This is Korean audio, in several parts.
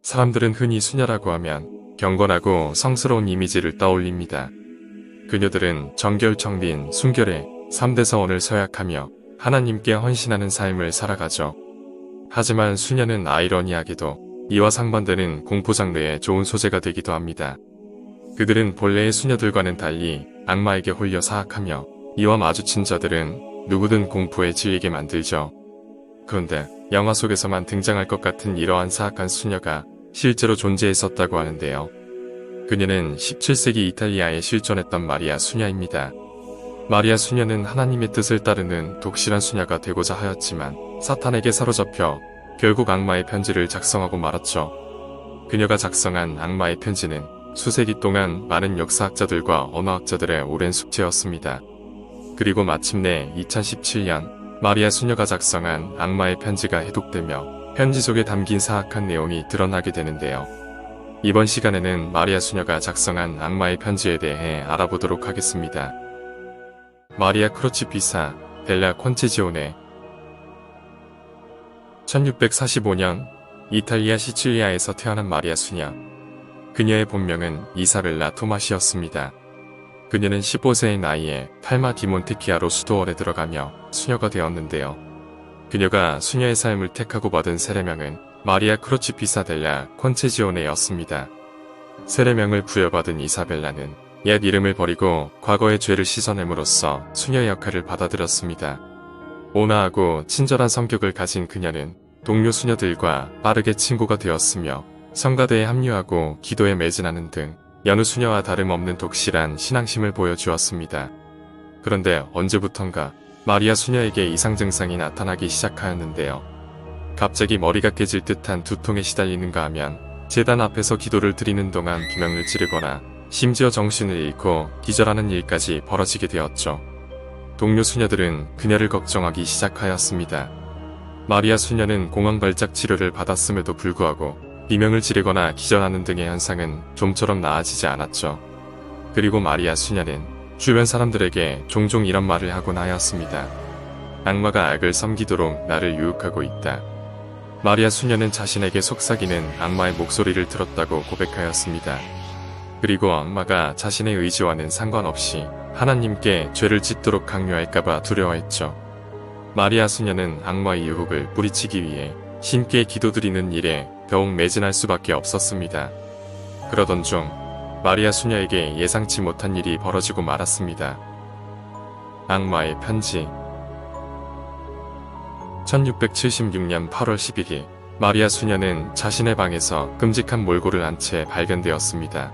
사람들은 흔히 수녀라고 하면 경건하고 성스러운 이미지를 떠올립니다. 그녀들은 정결, 정빈, 순결의 3대 서원을 서약하며 하나님께 헌신하는 삶을 살아가죠. 하지만 수녀는 아이러니하게도 이와 상반되는 공포 장르의 좋은 소재가 되기도 합니다. 그들은 본래의 수녀들과는 달리 악마에게 홀려 사악하며 이와 마주친 자들은 누구든 공포에 질리게 만들죠. 그런데 영화 속에서만 등장할 것 같은 이러한 사악한 수녀가 실제로 존재했었다고 하는데요. 그녀는 17세기 이탈리아에 실존했던 마리아 수녀입니다. 마리아 수녀는 하나님의 뜻을 따르는 독실한 수녀가 되고자 하였지만 사탄에게 사로잡혀 결국 악마의 편지를 작성하고 말았죠. 그녀가 작성한 악마의 편지는 수세기 동안 많은 역사학자들과 언어학자들의 오랜 숙제였습니다. 그리고 마침내 2017년 마리아 수녀가 작성한 악마의 편지가 해독되며 편지 속에 담긴 사악한 내용이 드러나게 되는데요. 이번 시간에는 마리아 수녀가 작성한 악마의 편지에 대해 알아보도록 하겠습니다. 마리아 크로치피사 델라 콘체지오네. 1645년 이탈리아 시칠리아에서 태어난 마리아 수녀. 그녀의 본명은 이사벨라 토마시였습니다. 그녀는 15세의 나이에 팔마 디몬테키아로 수도원에 들어가며 수녀가 되었는데요. 그녀가 수녀의 삶을 택하고 받은 세례명은 마리아 크로치피사 델라 콘체지오네였습니다. 세례명을 부여받은 이사벨라는 옛 이름을 버리고 과거의 죄를 씻어냄으로써 수녀의 역할을 받아들였습니다. 온화하고 친절한 성격을 가진 그녀는 동료 수녀들과 빠르게 친구가 되었으며 성가대에 합류하고 기도에 매진하는 등 여느 수녀와 다름없는 독실한 신앙심을 보여주었습니다. 그런데 언제부턴가 마리아 수녀에게 이상 증상이 나타나기 시작하였는데요. 갑자기 머리가 깨질 듯한 두통에 시달리는가 하면 제단 앞에서 기도를 드리는 동안 비명을 지르거나 심지어 정신을 잃고 기절하는 일까지 벌어지게 되었죠. 동료 수녀들은 그녀를 걱정하기 시작하였습니다. 마리아 수녀는 공황발작 치료를 받았음에도 불구하고 비명을 지르거나 기절하는 등의 현상은 좀처럼 나아지지 않았죠. 그리고 마리아 수녀는 주변 사람들에게 종종 이런 말을 하곤 하였습니다. 악마가 악을 섬기도록 나를 유혹하고 있다. 마리아 수녀는 자신에게 속삭이는 악마의 목소리를 들었다고 고백하였습니다. 그리고 악마가 자신의 의지와는 상관없이 하나님께 죄를 짓도록 강요할까봐 두려워했죠. 마리아 수녀는 악마의 유혹을 뿌리치기 위해 신께 기도드리는 일에 더욱 매진할 수밖에 없었습니다. 그러던 중 마리아 수녀에게 예상치 못한 일이 벌어지고 말았습니다. 악마의 편지. 1676년 8월 11일 마리아 수녀는 자신의 방에서 끔찍한 몰골을 한 채 발견되었습니다.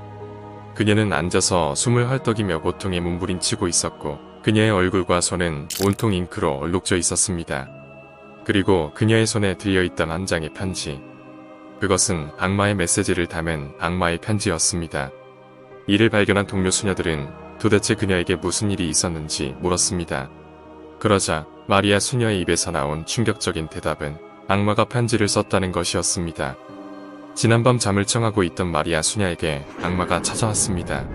그녀는 앉아서 숨을 헐떡이며 고통에 몸부림치고 있었고 그녀의 얼굴과 손은 온통 잉크로 얼룩져 있었습니다. 그리고 그녀의 손에 들려있던 한 장의 편지. 그것은 악마의 메시지를 담은 악마의 편지였습니다. 이를 발견한 동료 수녀들은 도대체 그녀에게 무슨 일이 있었는지 물었습니다. 그러자 마리아 수녀의 입에서 나온 충격적인 대답은 악마가 편지를 썼다는 것이었습니다. 지난밤 잠을 청하고 있던 마리아 수녀에게 악마가 찾아왔습니다.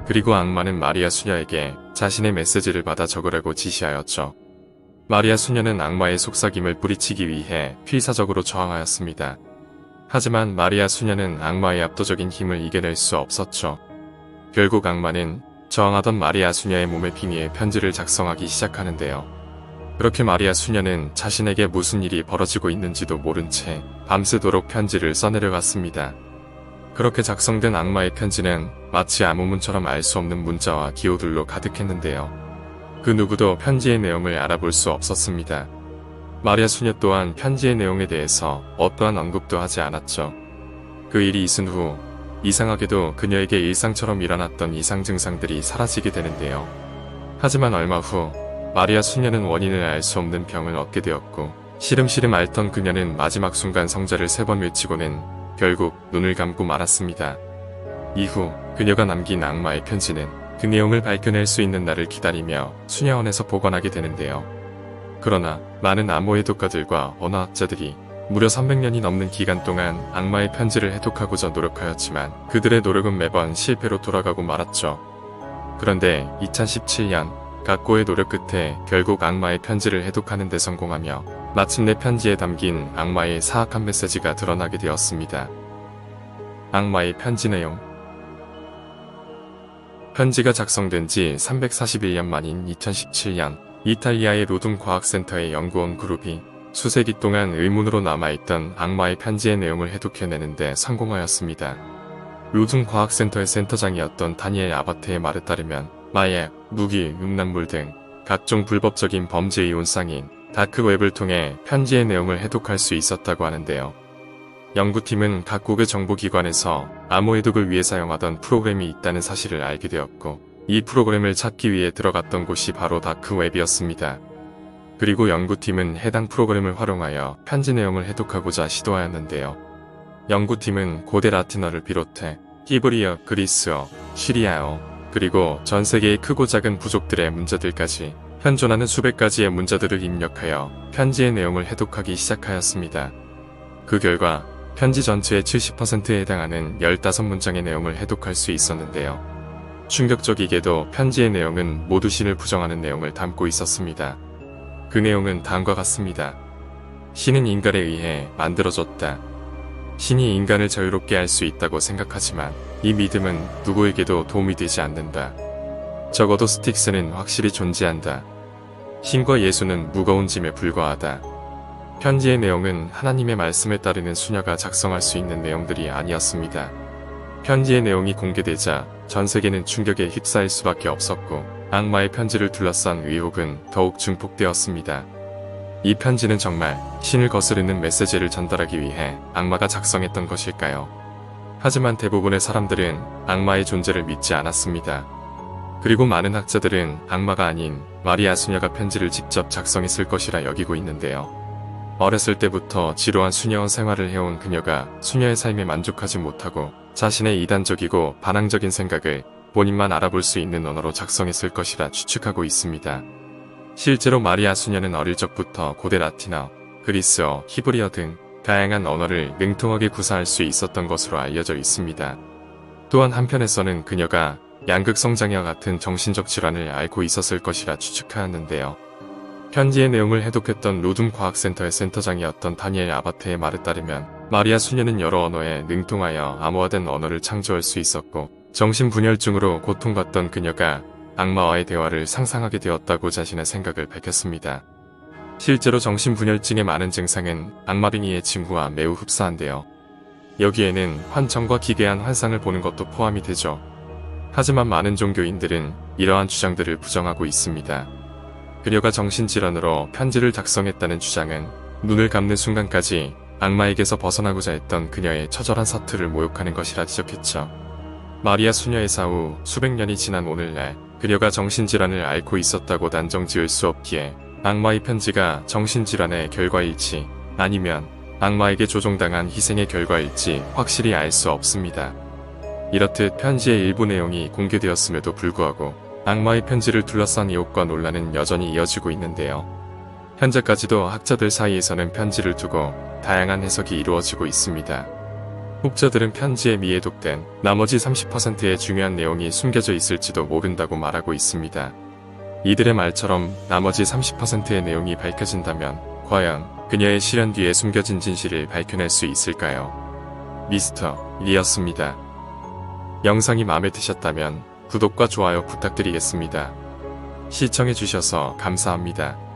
그리고 악마는 마리아 수녀에게 자신의 메시지를 받아 적으라고 지시하였죠. 마리아 수녀는 악마의 속삭임을 뿌리치기 위해 필사적으로 저항하였습니다. 하지만 마리아 수녀는 악마의 압도적인 힘을 이겨낼 수 없었죠. 결국 악마는 저항하던 마리아 수녀의 몸에 빙의해 편지를 작성하기 시작하는데요. 그렇게 마리아 수녀는 자신에게 무슨 일이 벌어지고 있는지도 모른 채 밤새도록 편지를 써내려갔습니다. 그렇게 작성된 악마의 편지는 마치 암호문처럼 알 수 없는 문자와 기호들로 가득했는데요. 그 누구도 편지의 내용을 알아볼 수 없었습니다. 마리아 수녀 또한 편지의 내용에 대해서 어떠한 언급도 하지 않았죠. 그 일이 있은 후 이상하게도 그녀에게 일상처럼 일어났던 이상 증상들이 사라지게 되는데요. 하지만 얼마 후 마리아 수녀는 원인을 알 수 없는 병을 얻게 되었고 시름시름 앓던 그녀는 마지막 순간 성자를 3번 외치고는 결국 눈을 감고 말았습니다. 이후 그녀가 남긴 악마의 편지는 그 내용을 밝혀낼 수 있는 날을 기다리며 수녀원에서 보관하게 되는데요. 그러나 많은 암호의 독가들과 언어학자들이 무려 300년이 넘는 기간 동안 악마의 편지를 해독하고자 노력하였지만 그들의 노력은 매번 실패로 돌아가고 말았죠. 그런데 2017년 각고의 노력 끝에 결국 악마의 편지를 해독하는 데 성공하며 마침내 편지에 담긴 악마의 사악한 메시지가 드러나게 되었습니다. 악마의 편지 내용. 편지가 작성된 지 341년 만인 2017년 이탈리아의 로둠 과학센터의 연구원 그룹이 수세기 동안 의문으로 남아있던 악마의 편지의 내용을 해독해내는데 성공하였습니다. 로둠 과학센터의 센터장이었던 다니엘 아바테의 말에 따르면 마약, 무기, 음란물 등 각종 불법적인 범죄 이혼 쌍인 다크웹을 통해 편지의 내용을 해독할 수 있었다고 하는데요. 연구팀은 각국의 정보기관에서 암호 해독을 위해 사용하던 프로그램이 있다는 사실을 알게 되었고, 이 프로그램을 찾기 위해 들어갔던 곳이 바로 다크웹이었습니다. 그리고 연구팀은 해당 프로그램을 활용하여 편지 내용을 해독하고자 시도하였는데요. 연구팀은 고대 라틴어를 비롯해 히브리어, 그리스어, 시리아어, 그리고 전 세계의 크고 작은 부족들의 문자들까지 현존하는 수백 가지의 문자들을 입력하여 편지의 내용을 해독하기 시작하였습니다. 그 결과 편지 전체의 70%에 해당하는 15문장의 내용을 해독할 수 있었는데요. 충격적이게도 편지의 내용은 모두 신을 부정하는 내용을 담고 있었습니다. 그 내용은 다음과 같습니다. 신은 인간에 의해 만들어졌다. 신이 인간을 자유롭게 할 수 있다고 생각하지만 이 믿음은 누구에게도 도움이 되지 않는다. 적어도 스틱스는 확실히 존재한다. 신과 예수는 무거운 짐에 불과하다. 편지의 내용은 하나님의 말씀에 따르는 수녀가 작성할 수 있는 내용들이 아니었습니다. 편지의 내용이 공개되자 전 세계는 충격에 휩싸일 수밖에 없었고, 악마의 편지를 둘러싼 의혹은 더욱 증폭되었습니다. 이 편지는 정말 신을 거스르는 메시지를 전달하기 위해 악마가 작성했던 것일까요? 하지만 대부분의 사람들은 악마의 존재를 믿지 않았습니다. 그리고 많은 학자들은 악마가 아닌 마리아 수녀가 편지를 직접 작성했을 것이라 여기고 있는데요. 어렸을 때부터 지루한 수녀원 생활을 해온 그녀가 수녀의 삶에 만족하지 못하고 자신의 이단적이고 반항적인 생각을 본인만 알아볼 수 있는 언어로 작성했을 것이라 추측하고 있습니다. 실제로 마리아 수녀는 어릴 적부터 고대 라틴어, 그리스어, 히브리어 등 다양한 언어를 능통하게 구사할 수 있었던 것으로 알려져 있습니다. 또한 한편에서는 그녀가 양극성장애와 같은 정신적 질환을 앓고 있었을 것이라 추측하였는데요. 편지의 내용을 해독했던 로둠 과학센터의 센터장이었던 다니엘 아바테의 말에 따르면 마리아 수녀는 여러 언어에 능통하여 암호화된 언어를 창조할 수 있었고, 정신분열증으로 고통받던 그녀가 악마와의 대화를 상상하게 되었다고 자신의 생각을 밝혔습니다. 실제로 정신분열증의 많은 증상은 악마빙의의 징후와 매우 흡사한데요. 여기에는 환청과 기괴한 환상을 보는 것도 포함이 되죠. 하지만 많은 종교인들은 이러한 주장들을 부정하고 있습니다. 그녀가 정신질환으로 편지를 작성했다는 주장은 눈을 감는 순간까지 악마에게서 벗어나고자 했던 그녀의 처절한 사투를 모욕하는 것이라 지적했죠. 마리아 수녀의 사후 수백 년이 지난 오늘날 그녀가 정신질환을 앓고 있었다고 단정 지을 수 없기에 악마의 편지가 정신질환의 결과일지 아니면 악마에게 조종당한 희생의 결과일지 확실히 알 수 없습니다. 이렇듯 편지의 일부 내용이 공개되었음에도 불구하고 악마의 편지를 둘러싼 의혹과 논란은 여전히 이어지고 있는데요. 현재까지도 학자들 사이에서는 편지를 두고 다양한 해석이 이루어지고 있습니다. 학자들은 편지에 미해독된 나머지 30%의 중요한 내용이 숨겨져 있을지도 모른다고 말하고 있습니다. 이들의 말처럼 나머지 30%의 내용이 밝혀진다면 과연 그녀의 실현 뒤에 숨겨진 진실을 밝혀낼 수 있을까요? 미스터 리였습니다. 영상이 마음에 드셨다면 구독과 좋아요 부탁드리겠습니다. 시청해주셔서 감사합니다.